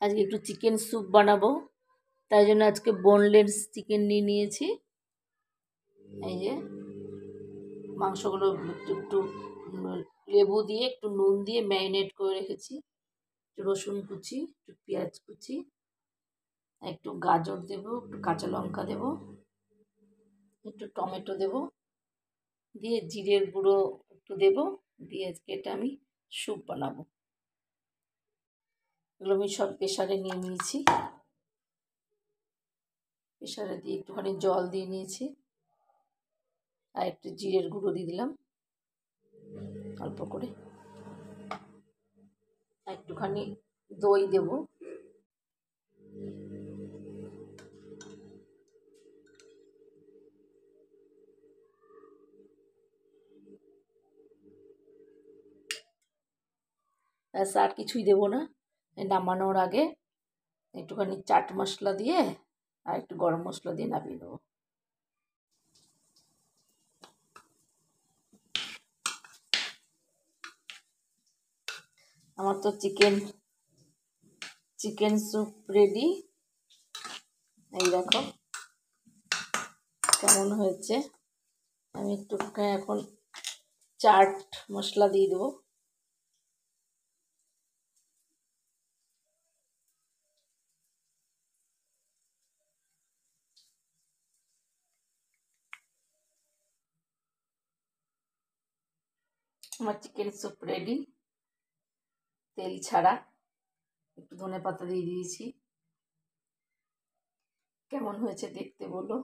আজকে একটু chicken soup বানাবো, তাই জন্য আজকে বোনলেস চিকেন নিয়ে নিয়েছি। এই যে মাংসগুলো একটু একটু লেবু দিয়ে একটু নুন দিয়ে ম্যারিনেট করে রেখেছি। একটু রসুন কুচি, একটু পেঁয়াজ কুচি, একটু গাজর দেবো, একটু কাঁচা লঙ্কা দেবো, একটু টমেটো দেবো, দিয়ে জিরের গুঁড়ো একটু দেবো, দিয়ে আজকে এটা আমি স্যুপ বানাবো। এগুলো আমি সব প্রেশারে নিয়ে নিয়েছি। প্রেশারে দিয়ে একটুখানি জল দিয়ে নিয়েছি, আর একটু জিরের গুঁড়ো দিয়ে দিলাম অল্প করে, আর একটুখানি দই দেব। ব্যাস, আর কিছুই দেবো না। নামানোর আগে একটুখানি চাট মশলা দিয়ে আর একটু গরম মশলা দিয়ে নামিয়ে দেবো। আমার তো চিকেন স্যুপ রেডি। এই দেখো কেমন হয়েছে। আমি একটু এখন চাট মশলা দিয়ে দেবো। আমার চিকেন স্যুপ রেডি, তেল ছাড়া। একটু ধনে পাতা দিয়ে দিয়েছি। কেমন হয়েছে দেখতে বলো।